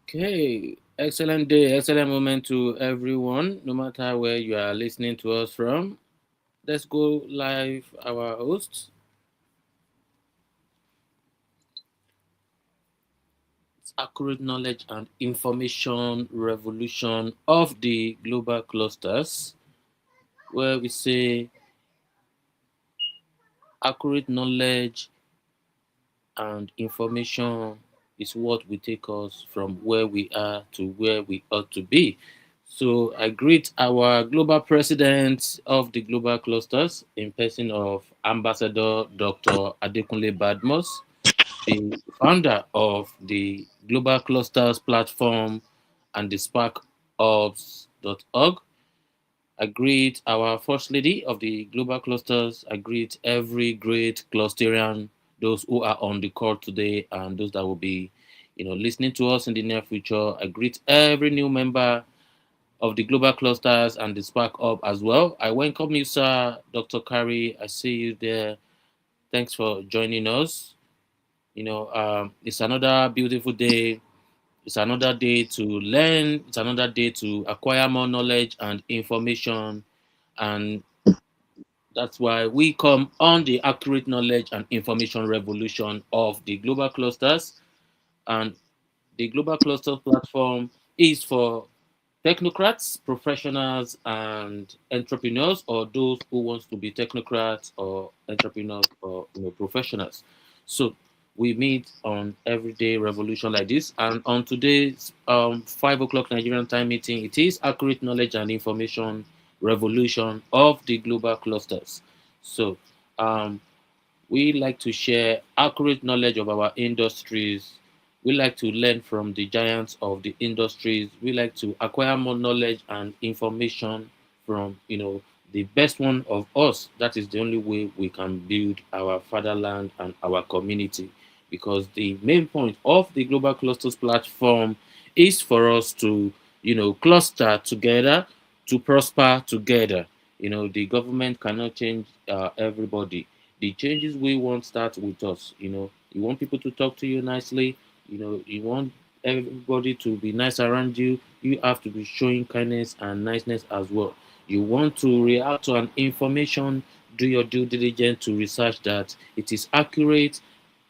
Okay, excellent day, excellent moment to everyone, no matter where you are listening to us from. Let's go live. Our host, it's accurate knowledge and information revolution of the global clusters, where we say accurate knowledge and information is what will take us from where we are to where we ought to be. So I greet our global president of the global clusters in person of Ambassador Dr. Adekunle Badmos, the founder of the Global Clusters platform and the sparkops.org. I greet our First Lady of the Global Clusters. I greet every great clusterian, those who are on the call today and those that will be, listening to us in the near future. I greet every new member of the Global Clusters and the Spark Up as well. I welcome you, sir, Dr. Kari. I see you there. Thanks for joining us. It's another beautiful day. It's another day to learn. It's another day to acquire more knowledge and information. And that's why we come on the accurate knowledge and information revolution of the global clusters. And the global cluster platform is for technocrats, professionals, and entrepreneurs, or those who wants to be technocrats or entrepreneurs or professionals. So we meet on everyday revolution like this, and on today's 5 o'clock Nigerian time meeting, it is accurate knowledge and information revolution of the global clusters. So um, we like to share accurate knowledge of our industries. We like to learn from the giants of the industries. We like to acquire more knowledge and information from, the best one of us. That is the only way we can build our fatherland and our community. Because the main point of the Global Clusters platform is for us to, cluster together to prosper together. The government cannot change everybody. The changes we want start with us. You want people to talk to you nicely. You want everybody to be nice around you. You have to be showing kindness and niceness as well. You want to react to an information, do your due diligence to research that it is accurate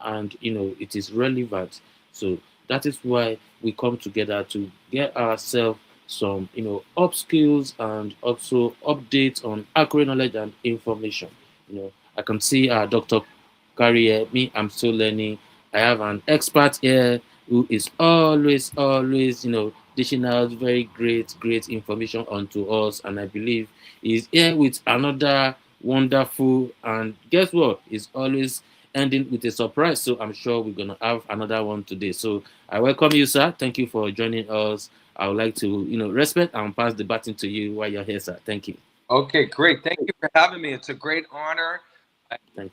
and it is relevant. So that is why we come together to get ourselves some up skills and also updates on accurate knowledge and information. I can see Dr. Carrier, me, I'm still learning. I have an expert here who is always, dishing out very great information onto us. And I believe he's here with another wonderful, and guess what? He's always ending with a surprise. So I'm sure we're going to have another one today. So I welcome you, sir. Thank you for joining us. I would like to, respect and pass the baton to you while you're here, sir. Thank you. Okay, great. Thank you for having me. It's a great honor. I'm Thank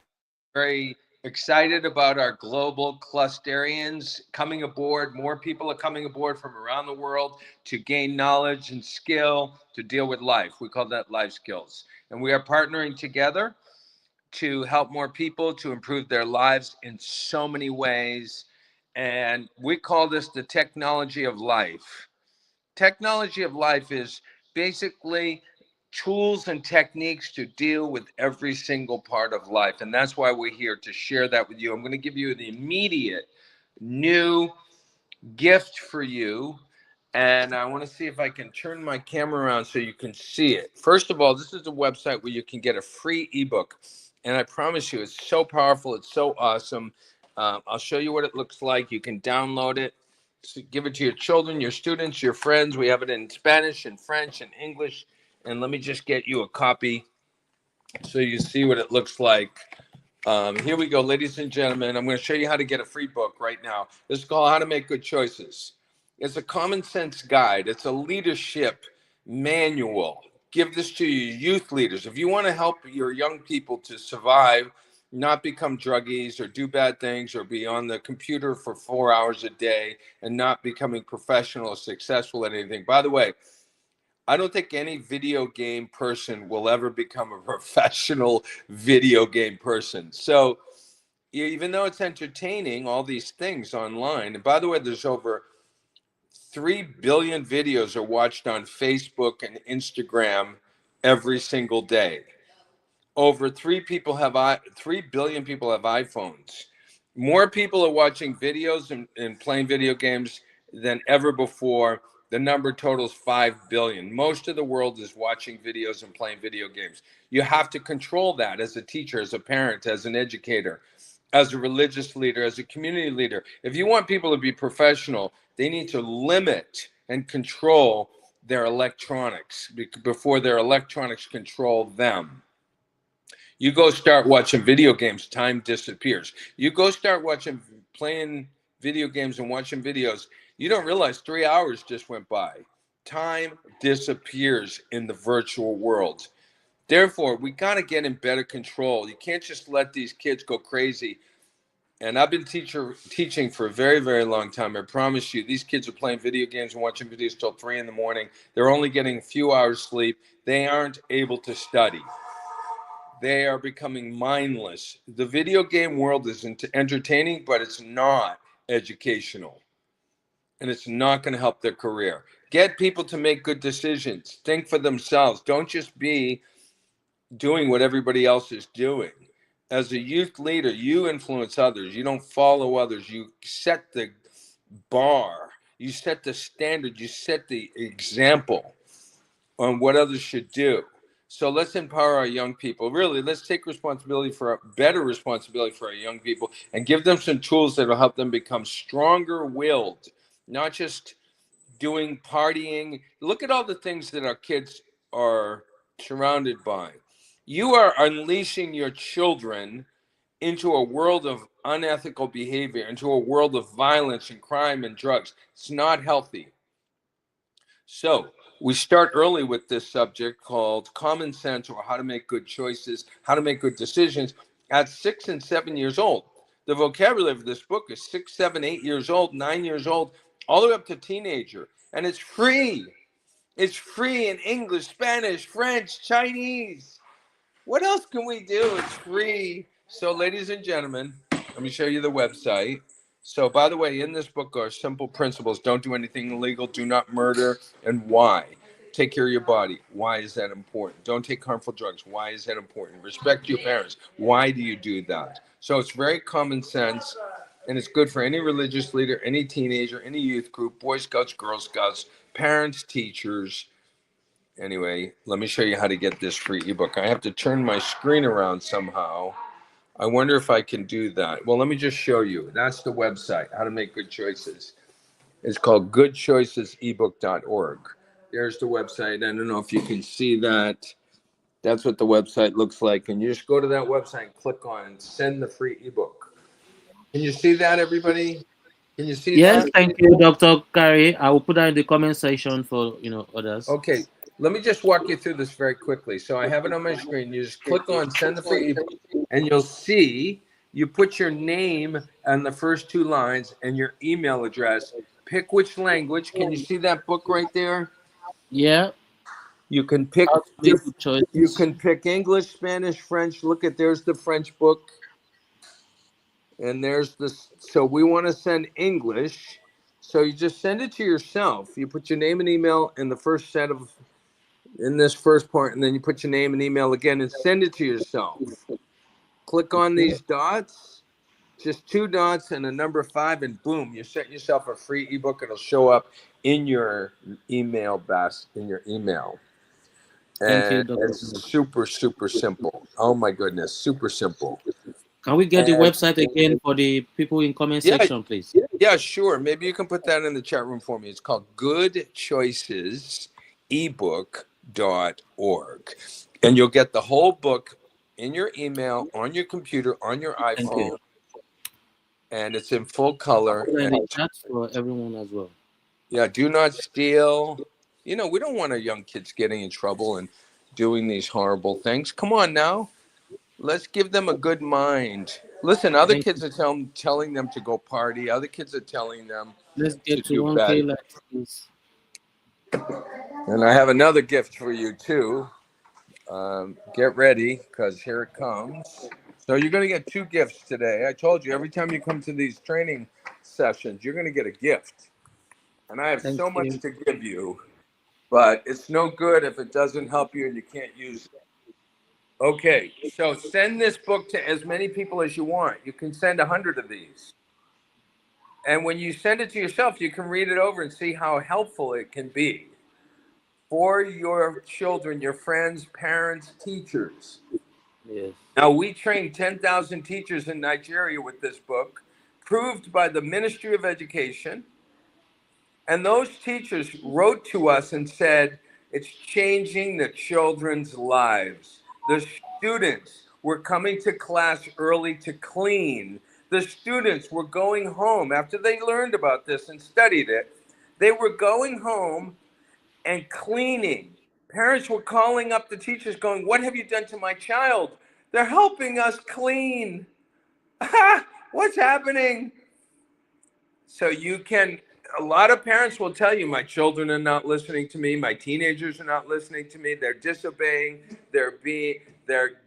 very excited about our global clusterians coming aboard. More people are coming aboard from around the world to gain knowledge and skill to deal with life. We call that life skills. And we are partnering together to help more people to improve their lives in so many ways. And we call this the technology of life. Technology of life is basically tools and techniques to deal with every single part of life. And that's why we're here to share that with you. I'm going to give you the immediate new gift for you. And I want to see if I can turn my camera around so you can see it. First of all, this is a website where you can get a free ebook. And I promise you, it's so powerful. It's so awesome. I'll show you what it looks like. You can download it. So give it to your children, your students, your friends. We have it in Spanish and French and English. And let me just get you a copy so you see what it looks like. Here we go, ladies and gentlemen. I'm going to show you how to get a free book right now. This is called How to Make Good Choices. It's a common sense guide. It's a leadership manual. Give this to your youth leaders. If you want to help your young people to survive, not become druggies or do bad things or be on the computer for 4 hours a day and not becoming professional or successful at anything. By the way, I don't think any video game person will ever become a professional video game person. So even though it's entertaining, all these things online, and by the way, there's over 3 billion videos are watched on Facebook and Instagram every single day. Over 3 billion people have iPhones. More people are watching videos and playing video games than ever before. The number totals 5 billion. Most of the world is watching videos and playing video games. You have to control that as a teacher, as a parent, as an educator, as a religious leader, as a community leader. If you want people to be professional, they need to limit and control their electronics before their electronics control them. You go start watching video games, time disappears. You go start playing video games and watching videos, you don't realize 3 hours just went by. Time disappears in the virtual world. Therefore, we got to get in better control. You can't just let these kids go crazy. And I've been teaching for a very, very long time. I promise you, these kids are playing video games and watching videos till 3 in the morning. They're only getting a few hours sleep. They aren't able to study. They are becoming mindless. The video game world is entertaining, but it's not educational. And it's not going to help their career. Get people to make good decisions. Think for themselves. Don't just be doing what everybody else is doing. As a youth leader, you influence others. You don't follow others. You set the bar. You set the standard. You set the example on what others should do. So let's empower our young people. Really, let's take responsibility for a better responsibility for our young people and give them some tools that will help them become stronger willed, not just doing partying. Look at all the things that our kids are surrounded by. You are unleashing your children into a world of unethical behavior, into a world of violence and crime and drugs. It's not healthy. So we start early with this subject called common sense, or how to make good choices, how to make good decisions at 6 and 7 years old. The vocabulary of this book is 6, 7, 8 years old, 9 years old, all the way up to teenager. And it's free. It's free in English, Spanish, French, Chinese. What else can we do? It's free. So, ladies and gentlemen, let me show you the website. So, by the way, in this book are simple principles. Don't do anything illegal. Do not murder. And why? Take care of your body. Why is that important? Don't take harmful drugs. Why is that important? Respect your parents. Why do you do that? So, it's very common sense. And it's good for any religious leader, any teenager, any youth group, Boy Scouts, Girl Scouts, parents, teachers. Anyway, let me show you how to get this free ebook. I have to turn my screen around somehow. I wonder if I can do that. Well, let me just show you. That's the website, how to make good choices. It's called goodchoicesebook.org. There's the website. I don't know if you can see that. That's what the website looks like. And you just go to that website and click on send the free ebook. Can you see that, everybody? Can you see Yes, that? thank you, Dr. Gary. I will put that in the comment section for others. Okay, let me just walk you through this very quickly. So I have it on my screen. You just click on send the free ebook, and you'll see you put your name on the first two lines and your email address. Pick which language. Can you see that book right there? Yeah, You can pick how to make good you choices. can pick English, Spanish, French. Look at there's the French book, and there's this. So we want to send English. So you just send it to yourself. You put your name and email in the first set of in this first part, and then you put your name and email again and send it to yourself. Click on Okay, these dots, just two dots and a number 5, and boom, you set yourself a free ebook. It'll show up in your in your email. thank you, And Dr. it's Gary. super, super simple. Oh my goodness, super simple. Can we get the And website again for the people in comment yeah, section, please? yeah, sure. Maybe you can put that in the chat room for me. It's called goodchoicesebook.org. And you'll get the whole book in your email, on your computer, on your Thank you. iPhone, and it's in full I'll color. put that in And the chat for everyone as well. yeah, do not steal. You know, we don't want our young kids getting in trouble and doing these horrible things. Come on now. Let's give them a good mind. Listen, other Thank kids you. are telling them to go party. Other kids are telling them Let's to get to do 1K bad. likes, please. And I have another gift for you too. Get ready because here it comes. So you're going to get two gifts today. I told you every time you come to these training sessions, you're going to get a gift. And I have Thank so much you. to give you, but it's no good if it doesn't help you and you can't use it. Okay, so send this book to as many people as you want. You can send 100 of these. And when you send it to yourself, you can read it over and see how helpful it can be for your children, your friends, parents, teachers. Yes. Now, we trained 10,000 teachers in Nigeria with this book, proved by the Ministry of Education. And those teachers wrote to us and said, it's changing the children's lives. The students were coming to class early to clean. The students were going home after they learned about this and studied it. They were going home and cleaning. Parents were calling up the teachers going, what have you done to my child? They're helping us clean. What's happening? So you can, a lot of parents will tell you, my children are not listening to me. My teenagers are not listening to me. They're disobeying. They're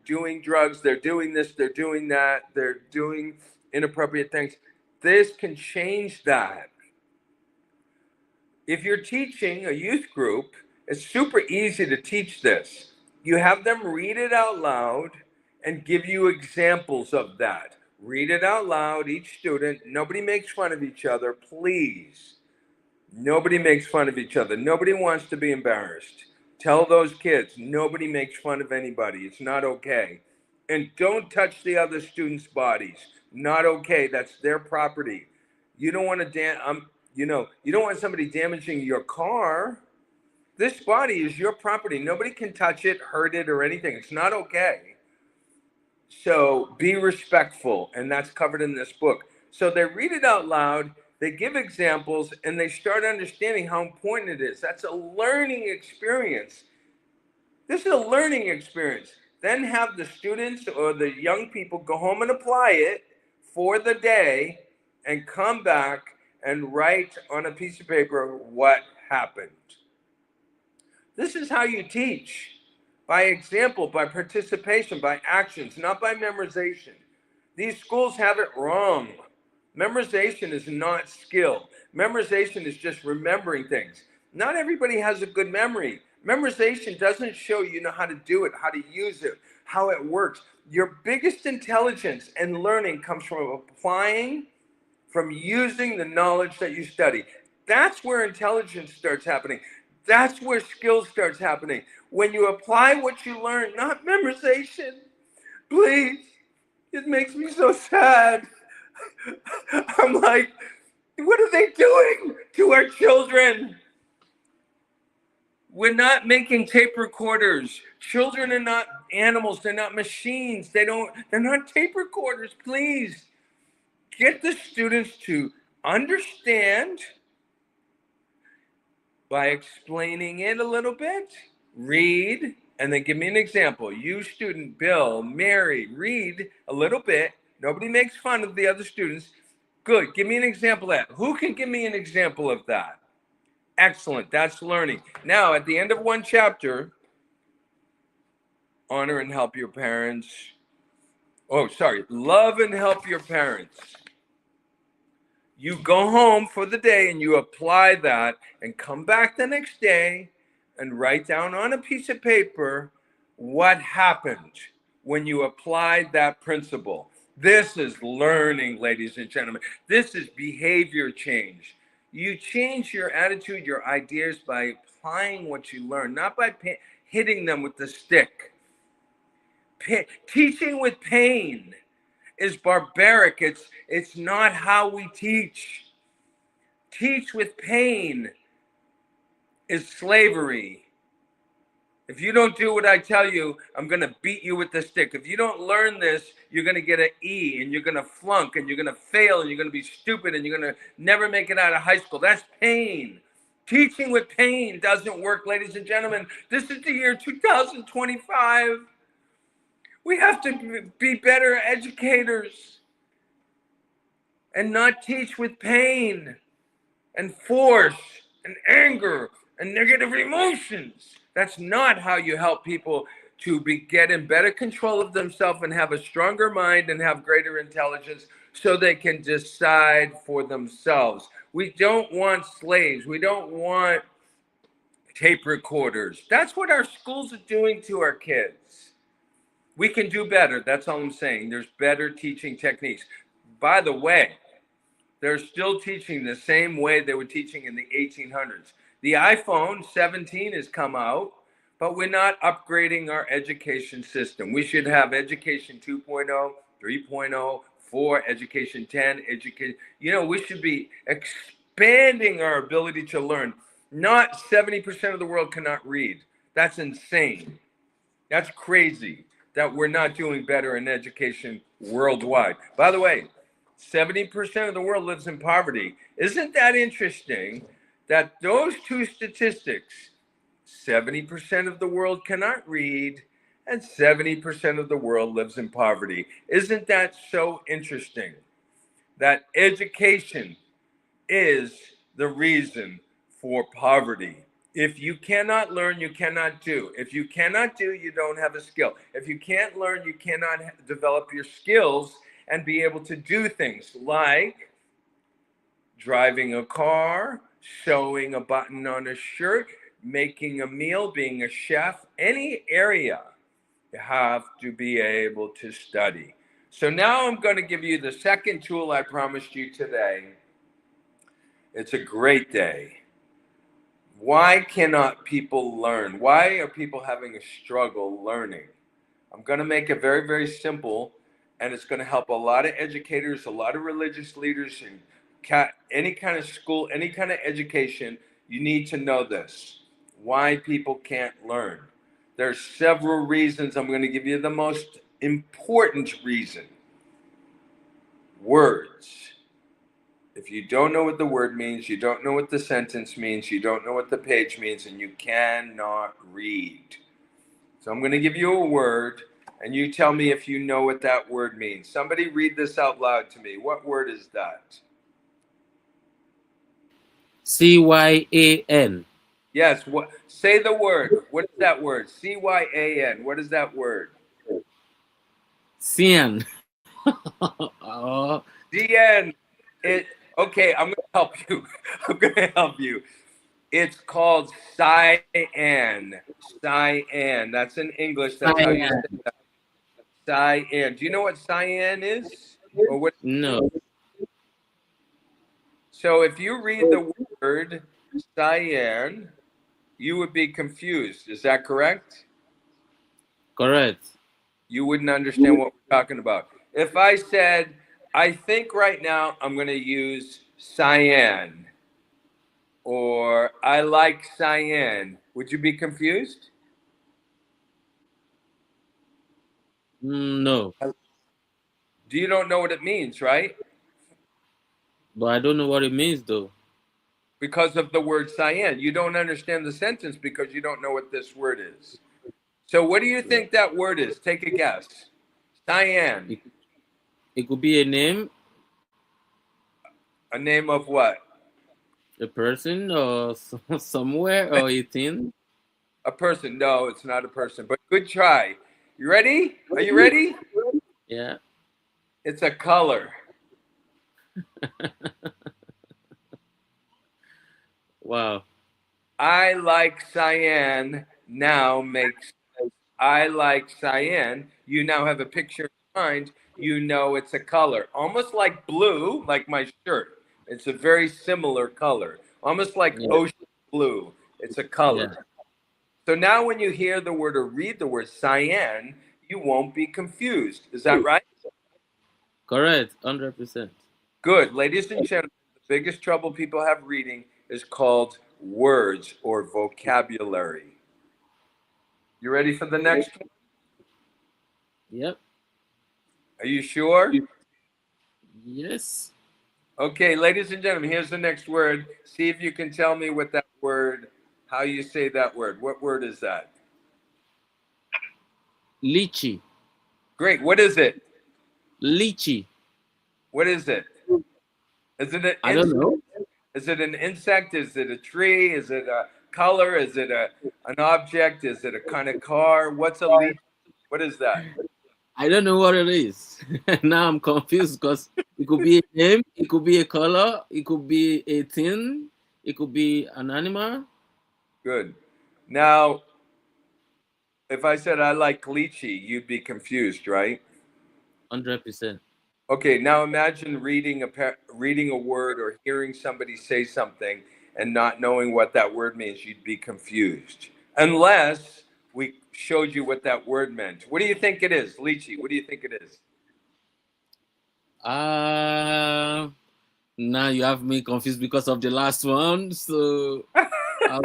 doing drugs. They're doing this. They're doing that. They're doing inappropriate things. This can change that. If you're teaching a youth group, it's super easy to teach this. You have them read it out loud and give you examples of that. Read it out loud, each student. Nobody makes fun of each other, please. Nobody makes fun of each other. Nobody wants to be embarrassed. Tell those kids, nobody makes fun of anybody. It's not okay. And don't touch the other students' bodies. Not okay. That's their property. You don't want to you don't want somebody damaging your car. This body is your property. Nobody can touch it, hurt it, or anything. It's not okay. So be respectful, and that's covered in this book. So they read it out loud, they give examples, and they start understanding how important it is. That's a learning experience. This is a learning experience. Then have the students or the young people go home and apply it for the day and come back and write on a piece of paper what happened. This is how you teach, by example, by participation, by actions, not by memorization. These schools have it wrong. Memorization is not skill. Memorization is just remembering things. Not everybody has a good memory. Memorization doesn't show you know how to do it, how to use it, how it works. Your biggest intelligence and learning comes from applying, from using the knowledge that you study. That's where intelligence starts happening. That's where skill starts happening. When you apply what you learn, not memorization. Please, it makes me so sad. I'm like, what are they doing to our children? We're not making tape recorders. Children are not animals. They're not machines. They're not tape recorders. Please get the students to understand by explaining it a little bit, read, and then give me an example. You, student Bill, Mary, read a little bit. Nobody makes fun of the other students. Good. Give me an example of that. Who can give me an example of that? Excellent. That's learning. Now, at the end of one chapter, honor and help your parents. Oh, sorry. Love and help your parents. You go home for the day and you apply that and come back the next day and write down on a piece of paper what happened when you applied that principle. This is learning, ladies and gentlemen. This is behavior change. You change your attitude, your ideas by applying what you learn, not by hitting them with the stick. Teaching with pain is barbaric. It's not how we teach. Teach with pain is slavery. If you don't do what I tell you, I'm going to beat you with the stick. If you don't learn this, you're going to get an E and you're going to flunk and you're going to fail and you're going to be stupid and you're going to never make it out of high school. That's pain. Teaching with pain doesn't work, ladies and gentlemen. This is the year 2025. We have to be better educators and not teach with pain and force and anger and negative emotions. That's not how you help people to get in better control of themselves and have a stronger mind and have greater intelligence so they can decide for themselves. We don't want slaves. We don't want tape recorders. That's what our schools are doing to our kids. We can do better. That's all I'm saying. There's better teaching techniques. By the way, they're still teaching the same way they were teaching in the 1800s. The iPhone 17 has come out, but we're not upgrading our education system. We should have education 2.0, 3.0, 4, education 10, education. We should be expanding our ability to learn. Not 70% of the world cannot read. That's insane. That's crazy that we're not doing better in education worldwide. By the way, 70% of the world lives in poverty. Isn't that interesting that those two statistics, 70% of the world cannot read and 70% of the world lives in poverty? Isn't that so interesting that education is the reason for poverty? If you cannot learn, you cannot do. If you cannot do, you don't have a skill. If you can't learn, you cannot develop your skills and be able to do things like driving a car, sewing a button on a shirt, making a meal, being a chef, any area. You have to be able to study. So now I'm going to give you the second tool I promised you today. It's a great day. Why cannot people learn? Why are people having a struggle learning? I'm going to make it very, very simple, and it's going to help a lot of educators, a lot of religious leaders, and any kind of school, any kind of education. You need to know this. Why people can't learn. There's several reasons. I'm going to give you the most important reason. Words. If you don't know what the word means, you don't know what the sentence means, you don't know what the page means, and you cannot read. So I'm going to give you a word, and you tell me if you know what that word means. Somebody read this out loud to me. What word is that? CYAN. Yes. What? Say the word. What is that word? CYAN. What is that word? Cyan. Oh, DN. It. Okay. I'm going to help you. I'm going to help you. It's called cyan. Cyan. That's in English. That's how you cyan. say that. Cyan. Do you know what cyan is? Or what? No. So if you read the word cyan, you would be confused. Is that correct? Correct. You wouldn't understand what we're talking about. If I said, I think right now I'm going to use cyan or I like cyan, would you be confused? No. You don't know what it means, right? But I don't know what it means though. Because of the word cyan. You don't understand the sentence because you don't know what this word is. So, what do you Yeah. think that word is? Take a guess. Cyan. It, it could be a name, A name of what? a person, or somewhere, or a thing. A person. No, it's not a person, but good try. You ready? Are you ready? Yeah. It's a color. Wow. I like cyan now makes I like cyan. You now have a picture in mind. You know it's a color. Almost like blue, like my shirt. It's a very similar color. Almost like Yeah. ocean blue. It's a Yeah. color. So now when you hear the word or read the word cyan, you won't be confused. Is that right? Correct. 100%. Good. Ladies and gentlemen, the biggest trouble people have reading is called words or vocabulary. You ready for the next one? Yep. Are you sure? Yes. Okay, ladies and gentlemen, here's the next word. See if you can tell me what that word, how you say that word. What word is that? Lychee. Great. What is it? Lychee. What is it? Is it an I don't insect? know. Is it an insect? Is it a tree? Is it color? Is it an object? Is it a kind of car? What's a lychee? What is that? I don't know what it is. Now I'm confused because it could be a name, it could be a color, it could be a thing, it could be an animal. Good. Now, if I said I like lychee, you'd be confused, right? 100%. Okay, now imagine reading a word or hearing somebody say something and not knowing what that word means. You'd be confused unless we showed you what that word meant. What do you think it is, lychee? What do you think it is? Uh Now you have me confused because of the last one. So I'll,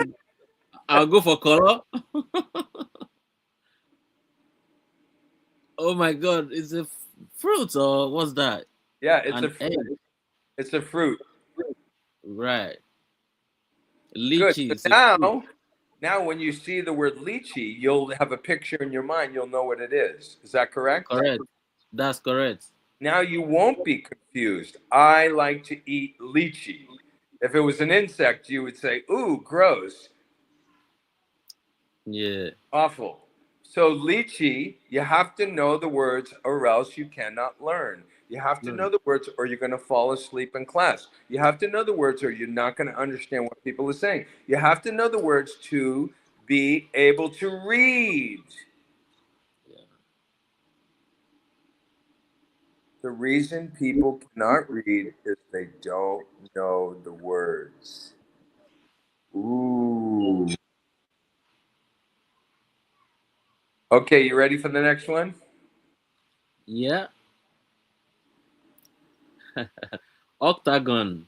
I'll go for color. Oh my god, it's a fruit or what's that? Yeah, An egg. it's a fruit. Right. Good. Lychee So is a fruit. now when you see the word lychee, you'll have a picture in your mind. You'll know what it is. Is that correct? Correct. That's correct. Now you won't be confused. I like to eat lychee. If it was an insect, you would say, "Ooh, gross, Yeah. awful." So lychee, you have to know the words or else you cannot learn. You have to know Learn. the words or you're going to fall asleep in class. You have to know the words or you're not going to understand what people are saying. You have to know the words to be able to read. Yeah. The reason people cannot read is they don't know the words. Ooh. Okay, you ready for the next one? Yeah. Octagon.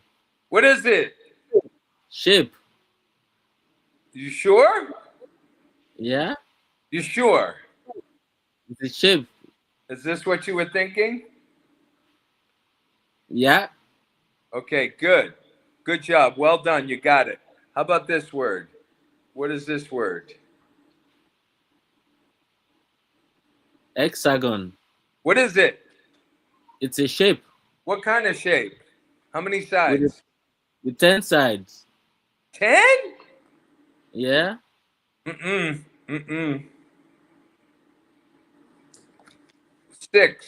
What is it? Shape. You sure? Yeah. You sure? It's a shape. Is this what you were thinking? Yeah. Okay, good. Good job. Well done. You got it. How about this word? What is this word? Hexagon. What is it? It's a shape What kind of shape? How many with sides? with 10 sides. 10? Yeah. Mm-mm. Mm-mm. Six.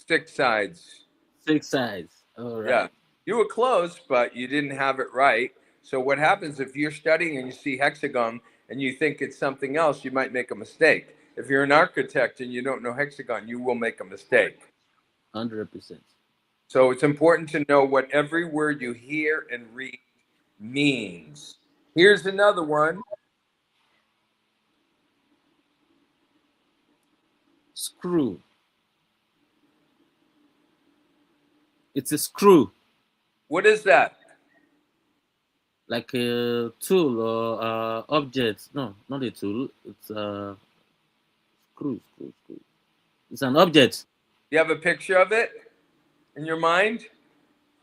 6 sides. 6 sides. All Yeah. right. You were close, but you didn't have it right. So what happens if you're studying and you see hexagon and you think it's something else, you might make a mistake. If you're an architect and you don't know hexagon, you will make a mistake. 100%. So it's important to know what every word you hear and read means. Here's another one. Screw. It's a screw, What is that? like a tool or object. No, not a tool. It's a screw, screw, screw. It's an object. You have a picture of it in your mind?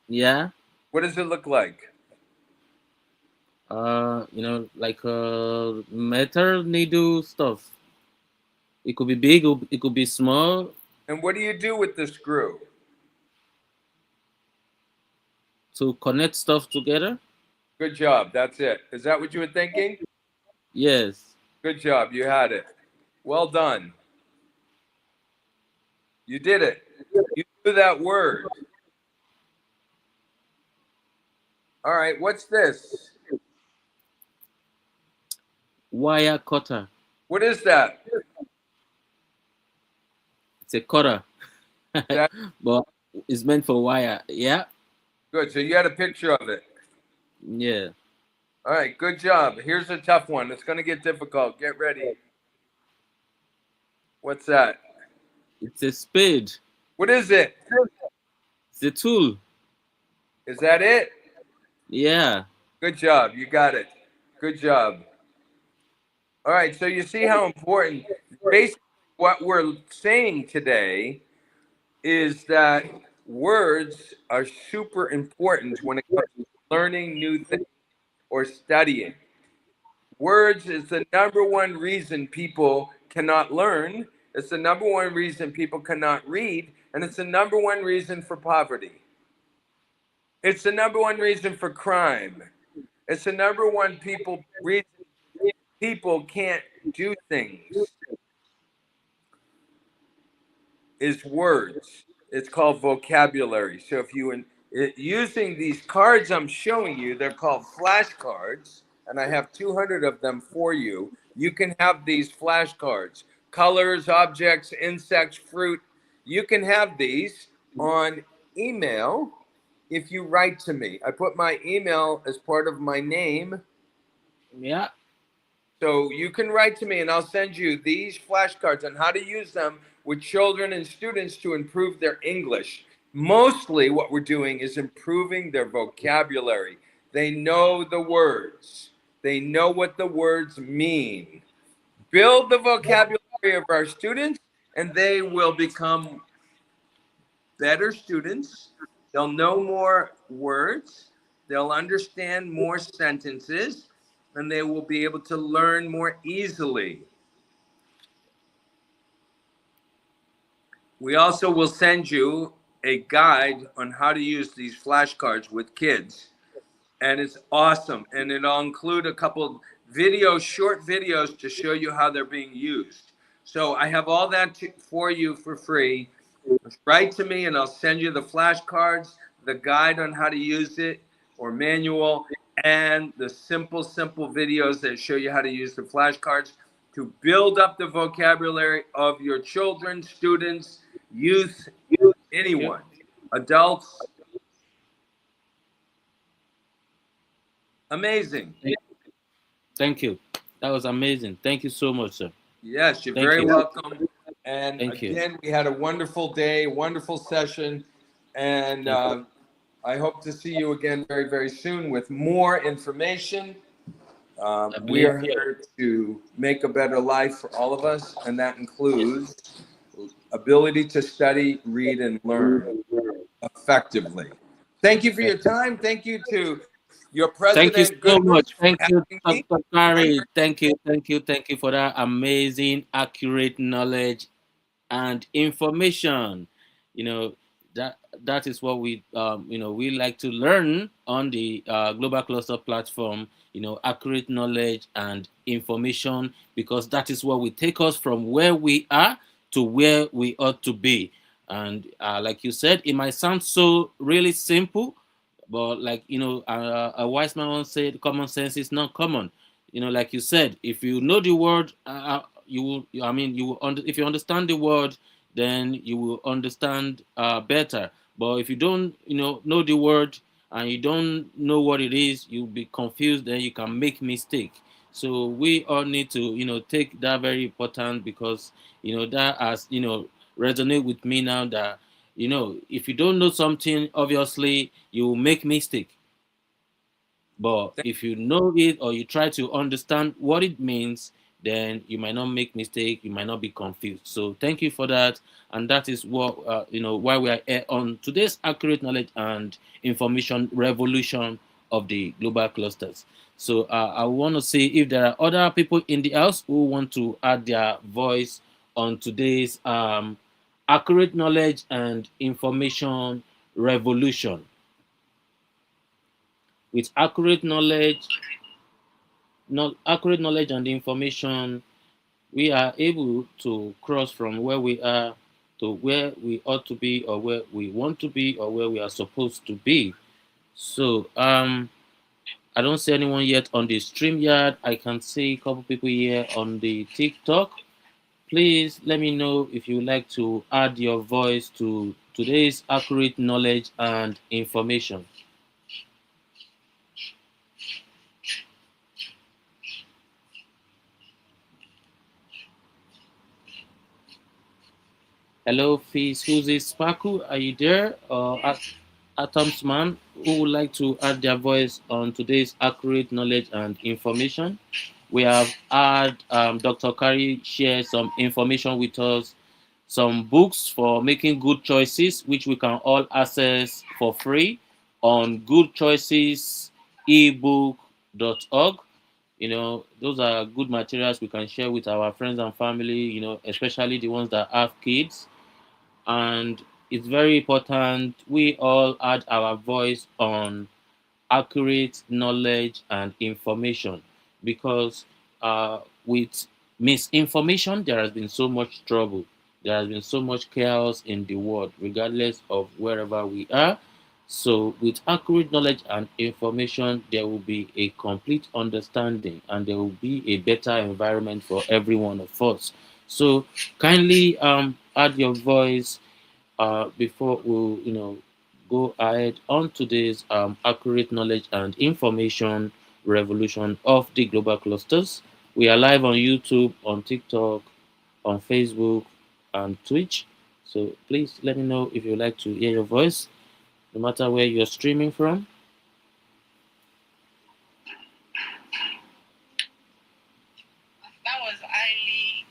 Yeah. What does it look like? Like metal needle stuff. It could be big, or it could be small, And what do you do with the screw? to connect stuff together. Good job. That's it. Is that what you were thinking? Yes. Good job. You had it. Well done. You did it. You knew that word. All right. What's this? Wire cutter. What is that? It's a cutter, That but it's meant for wire. Yeah. good. So you had a picture of it. Yeah. All right. Good job. Here's a tough one. It's going to get difficult. Get ready. What's that? It's a spade. What is it? It's a tool. Is that it? Yeah. Good job. You got it. Good job. All right. So you see how important, basically, what we're saying today is that words are super important when it comes to learning new things or studying. Words is the number one reason people cannot learn. It's the number one reason people cannot read. And it's the number one reason for poverty. It's the number one reason for crime. It's the number one reason people can't do things is words. It's called vocabulary. So if using these cards I'm showing you, they're called flashcards, and I have 200 of them for you. You can have these flashcards, colors, objects, insects, fruit. You can have these on email if you write to me. I put my email as part of my name. Yeah. So you can write to me and I'll send you these flashcards on how to use them with children and students to improve their English. Mostly what we're doing is improving their vocabulary. They know the words. They know what the words mean. Build the vocabulary of our students and they will become better students. They'll know more words. They'll understand more sentences and they will be able to learn more easily. We also will send you a guide on how to use these flashcards with kids. And it's awesome. And it'll include a couple videos, short videos to show you how they're being used. So I have all that for you for free. Write to me and I'll send you the flashcards, the guide on how to use it or manual, and the simple videos that show you how to use the flashcards to build up the vocabulary of your children, students, youth, Yeah. anyone, adults. Amazing. Thank you. That was amazing. Thank you so much, sir. Yes, you're Thank very you. welcome. And Thank you. again, we had a wonderful day, wonderful session. And Thank you. I hope to see you again very, very soon with more information. I We believe. are here to make a better life for all of us, and that includes ability to study, read, and learn effectively. Thank you for Yeah. your time. Thank you to your Thank you president, so Goodrich, much. for Thank you, having me. Dr. Kari. Thank you for that amazing, accurate knowledge and information. You know that that is what we like to learn on the Global Cluster platform. Accurate knowledge and information, because that is what will take us from where we are to where we ought to be. And like you said, it might sound so really simple, but like a wise man once said, common sense is not common. Like you said, if you know the word, you will. I mean, if you understand the word, then you will understand better. But if you don't, know the word and you don't know what it is, you'll be confused. Then you can make mistake. So we all need to, take that very important, because that has resonate with me now, that if you don't know something, obviously you will make mistake. But if you know it, or you try to understand what it means, then you might not make mistake. You might not be confused. So thank you for that, and that is what why we are here on today's accurate knowledge and information revolution of the global clusters. So I want to see if there are other people in the house who want to add their voice on today's accurate knowledge and information revolution. With accurate knowledge and information, we are able to cross from where we are to where we ought to be, or where we want to be, or where we are supposed to be. So I don't see anyone yet on the stream yard. I can see a couple people here on the TikTok. Please let me know if you would like to add your voice to today's accurate knowledge and information. Hello, Fizz. Who's this? Sparkle, are you there? Or Atom's man, who would like to add their voice on today's accurate knowledge and information? We have had Dr. Kari share some information with us, some books for making good choices, which we can all access for free on goodchoicesebook.org. Those are good materials we can share with our friends and family, especially the ones that have kids. And it's very important we all add our voice on accurate knowledge and information because with misinformation there has been so much trouble, there has been so much chaos in the world regardless of wherever we are. So with accurate knowledge and information there will be a complete understanding and there will be a better environment for every one of us. So kindly add your voice before we go ahead on today's accurate knowledge and information revolution of the global clusters. We are live on YouTube, on TikTok, on Facebook, and Twitch. So please let me know if you'd like to hear your voice, no matter where you're streaming from. That was highly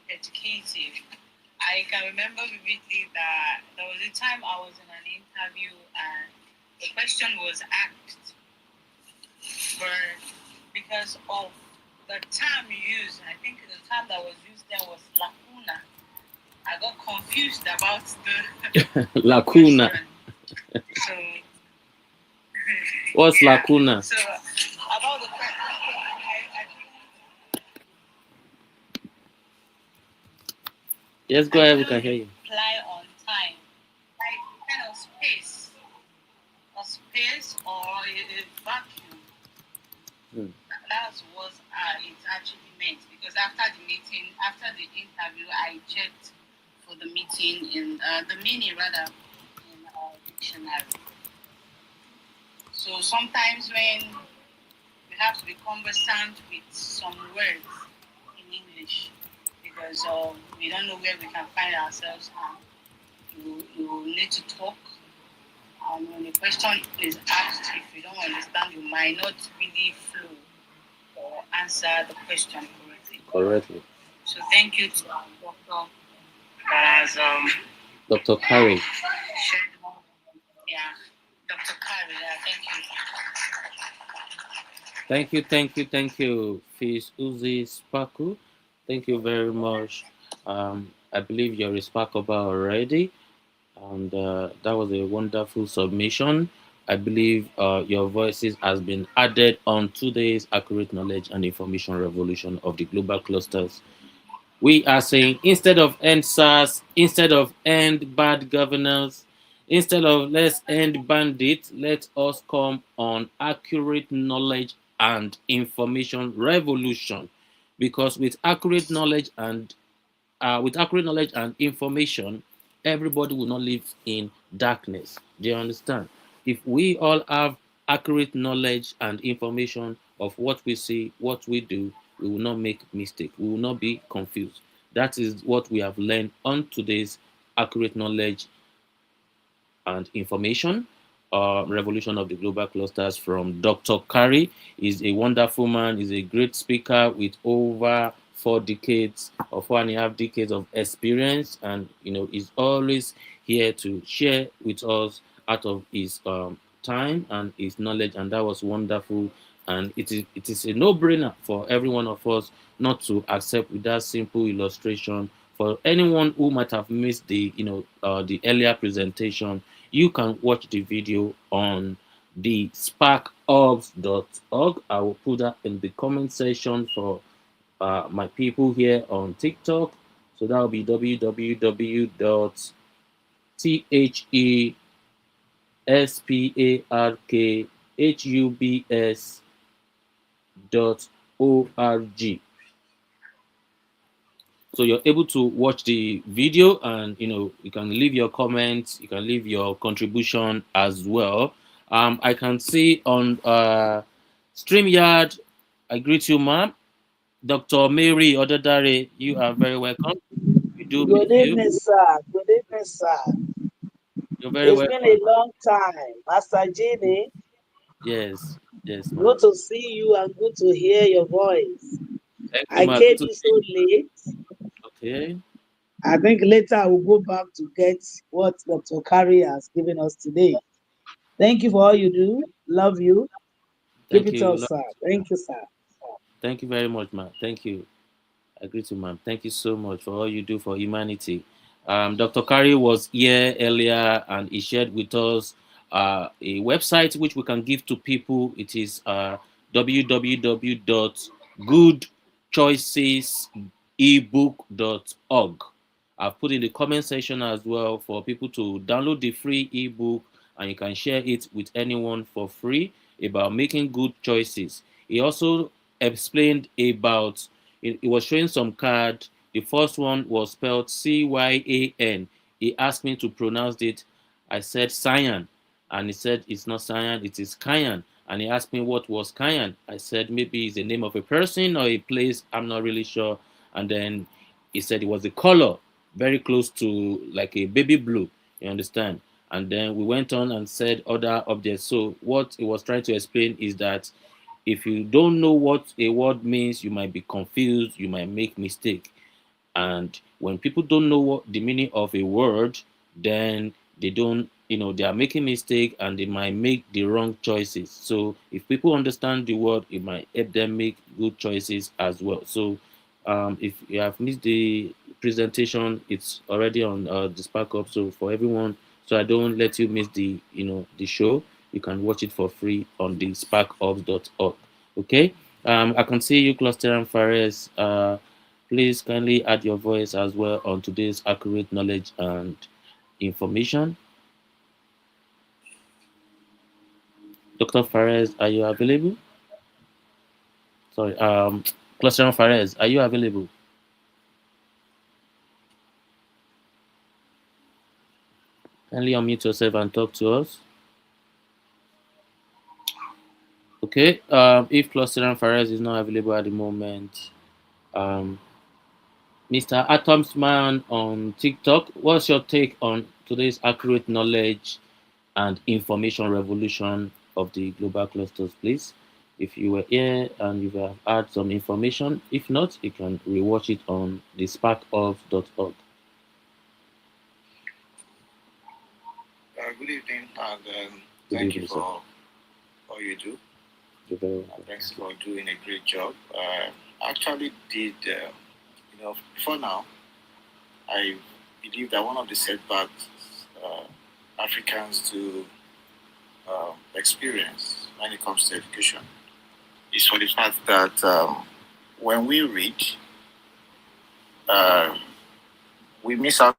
educative. I can remember vividly that there was a time I was in an interview and the question was asked, but because of the term used, I think the term that was used there was lacuna. I got confused about the Lacuna. question. So, What's yeah. lacuna? So, about the question, I Yes, go I ahead. We can couldn't hear you. reply on time. Like kind of space, a space or a vacuum. Hmm. That's what it actually meant. Because after the meeting, after the interview, I checked for the meeting in the meaning rather in dictionary. So sometimes when you have to be conversant with some words in English, because we don't know where we can find ourselves, and you need to talk. And when a question is asked, if you don't understand, you might not really flow or answer the question correctly. Correctly. So thank you to our doctor that has Dr. Kari. shared more. Yeah, Dr. Kari, yeah, thank you. Thank you, Fish Uzi Spaku. Thank you very much. I believe you're a Spakoba already, and that was a wonderful submission. I believe your voices has been added on today's accurate knowledge and information revolution of the global clusters. We are saying instead of end SARS, instead of end bad governance, instead of let's end bandits, let us come on accurate knowledge and information revolution. Because with accurate knowledge and information, everybody will not live in darkness. Do you understand? If we all have accurate knowledge and information of what we see, what we do, we will not make mistake. We will not be confused. That is what we have learned on today's accurate knowledge and information revolution of the global clusters from Dr. Kari. He's a wonderful man. He's a great speaker with over 4 decades or 4.5 decades of experience, and he's always here to share with us out of his time and his knowledge, and that was wonderful. And it is a no-brainer for every one of us not to accept with that simple illustration. For anyone who might have missed the earlier presentation, you can watch the video on the sparkorbs.org. I will put that in the comment section for my people here on TikTok. So that will be www.thesparkhubs.org. So you're able to watch the video, and you can leave your comments, you can leave your contribution as well. I can see on StreamYard. I greet you, ma'am. Dr. Mary Odadare, you are very welcome. We do Good miss you. evening, sir. Good evening, sir. You're very It's been a welcome. long time. Master Jimmy, Yes, yes, ma'am. good to see you and good to hear your voice. Thank you, I ma'am. Good came to in see so late. you. Okay. I think later I will go back to get what Dr. Kari has given us today. Thank you for all you do. Love you. Keep Thank it you. up, sir. Thank you, sir. Thank you very much, ma'am. Thank you. I greet you, ma'am. Thank you so much for all you do for humanity. Dr. Kari was here earlier and he shared with us a website which we can give to people. It is www.goodchoicesebook.org. I've put in the comment section as well for people to download the free ebook and you can share it with anyone for free about making good choices. He also explained about, he was showing some card. The first one was spelled Cyan. He asked me to pronounce it. I said cyan, and he said it's not cyan, it is cayenne. And he asked me what was cayenne. I said maybe it's the name of a person or a place. I'm not really sure. And then he said it was a color very close to like a baby blue. You understand? And then we went on and said other objects. So what he was trying to explain is that if you don't know what a word means, you might be confused, you might make mistake. And when people don't know what the meaning of a word, then they don't, they are making mistake and they might make the wrong choices. So if people understand the word, it might help them make good choices as well. So if you have missed the presentation, it's already on the Spark Up. So for everyone, so I don't let you miss the show, you can watch it for free on the sparkups.org. Okay. I can see you, Cluster and Fares. Please kindly add your voice as well on today's accurate knowledge and information. Dr. Fares, are you available? Sorry, Cluster Fares, are you available? Kindly unmute yourself and talk to us. Okay, if Cluster Fares is not available at the moment, um, Mr. Atomsman on TikTok, what's your take on today's accurate knowledge and information revolution of the global clusters, please? If you were here and you have had some information, if not, you can rewatch it on the sparkoff.org. Good evening, and Good thank you evening, sir. for all you do. You're very welcome. Thanks for doing a great job. Actually, did before now, I believe that one of the setbacks Africans do experience when it comes to education is for the fact that when we read, uh, we miss out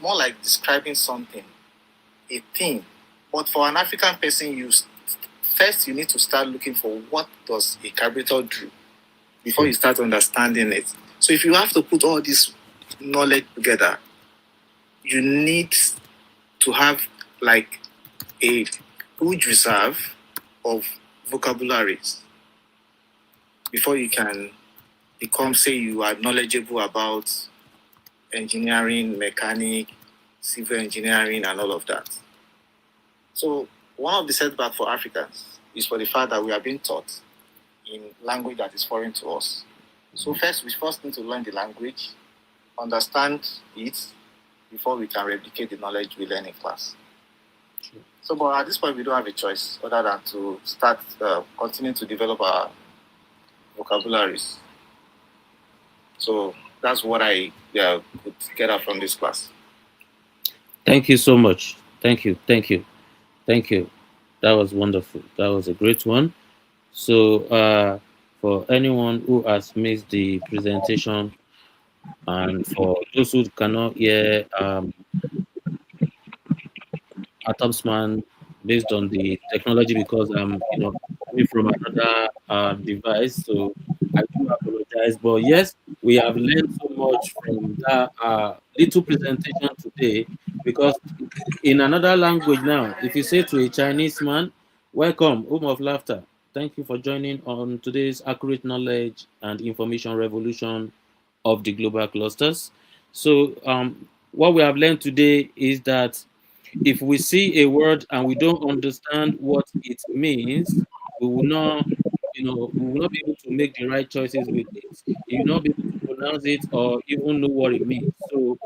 more like describing something, a thing. But for an African person, first you need to start looking for what does a carburetor do before you start understanding it. So if you have to put all this knowledge together, you need to have like a huge reserve of vocabularies before you can become, say, you are knowledgeable about engineering, mechanic, civil engineering, and all of that. So one of the setbacks for Africans is for the fact that we are being taught in language that is foreign to us. So first, we first need to learn the language, understand it, before we can replicate the knowledge we learn in class. So, but at this point, we don't have a choice other than to start continue to develop our vocabularies. So that's what I could get out from this class. Thank you so much. Thank you. Thank you. Thank you. That was wonderful. That was a great one. So, for anyone who has missed the presentation, and for those who cannot hear Atomsman based on the technology, because I'm, coming from another device, so I do apologize. But yes, we have learned so much from that little presentation today, because in another language now, if you say to a Chinese man, "Welcome, home of laughter. Thank you for joining on today's accurate knowledge and information revolution of the global clusters." So, what we have learned today is that if we see a word and we don't understand what it means, we will not, we will not be able to make the right choices with it. You will not be able to pronounce it or even know what it means. So,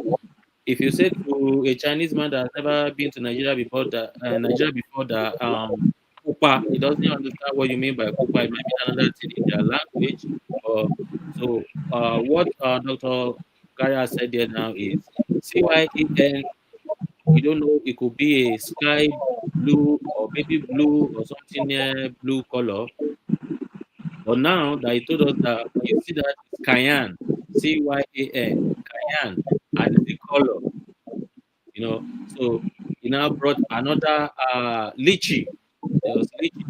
if you say to a Chinese man that has never been to Nigeria before, that kupa, he doesn't understand what you mean by kupa. It might mean another thing in their language. Or so, what Dr. Gary has said there now is CYEN. You don't know, it could be a sky blue or maybe blue or something near blue color. But now that he told us that when you see that, it's cayenne, CYAN, cayenne, and it's a color. So he now brought another lychee. There was lychee.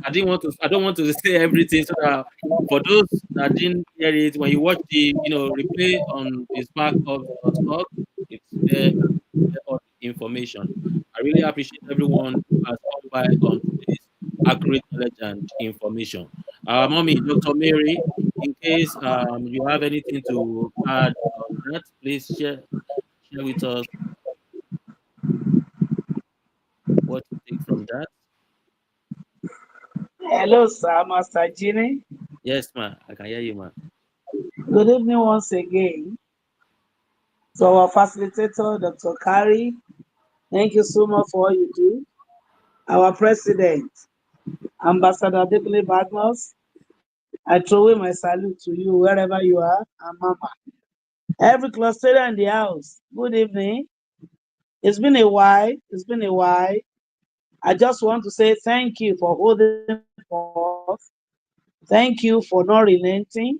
I don't want to say everything, so that for those that didn't hear it, when you watch the replay on the Spark of Talk, it's there, and there all the information. I really appreciate everyone who has come by on today's accurate knowledge and information. Mommy, Dr. Mary, in case you have anything to add on that, please share with us what you take from that. Hello, sir, Master Ginny. Yes, ma. I can hear you, ma. Good evening once again. So our facilitator, Dr. Kari, thank you so much for all you do. Our president, Ambassador Dekule Badmus, I throw away my salute to you wherever you are, and Mama. Every cluster in the house, good evening. It's been a while. It's been a while. I just want to say thank you for holding forth. Thank you for not relenting.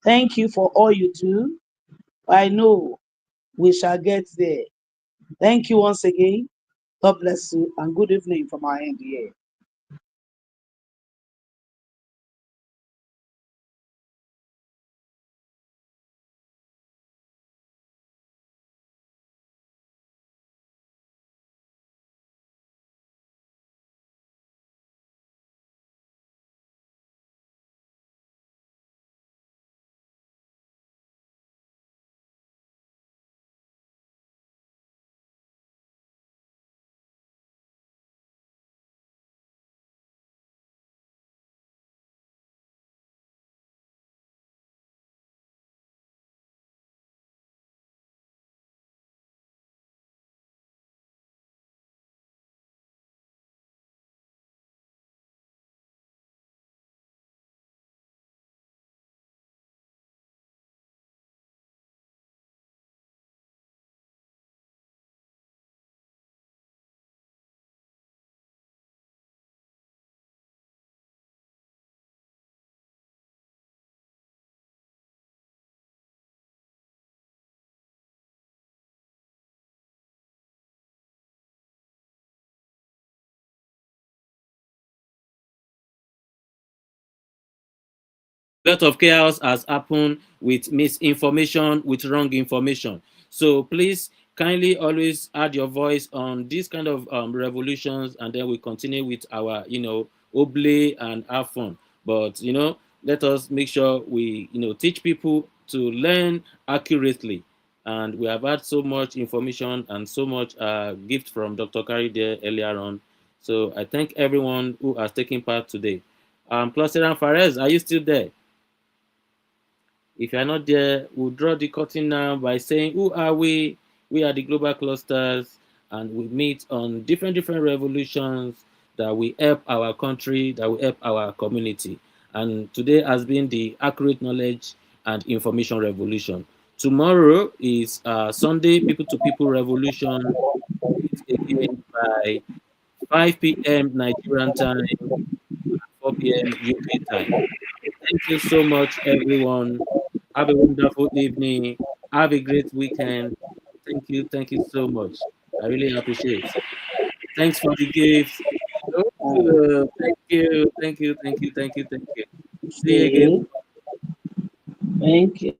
Thank you for all you do. I know we shall get there. Thank you once again. God bless you and good evening from our end here. A lot of chaos has happened with misinformation, with wrong information. So please kindly always add your voice on these kind of revolutions, and then we continue with our, oblate and have fun. But let us make sure we, teach people to learn accurately. And we have had so much information and so much gift from Dr. Kari there earlier on. So I thank everyone who has taken part today. Cluster and Fares, are you still there? If you are not there, we'll draw the curtain now by saying, who are we? We are the global clusters, and we meet on different revolutions that will help our country, that will help our community. And today has been the accurate knowledge and information revolution. Tomorrow is Sunday people to people revolution. Meet again by 5 p.m. Nigerian time, 4 p.m. UK time. Thank you so much, everyone. Have a wonderful evening. Have a great weekend. Thank you. Thank you so much. I really appreciate it. Thanks for the gifts. Thank you. Thank you. Thank you. Thank you. Thank you. See you again. Okay. Thank you.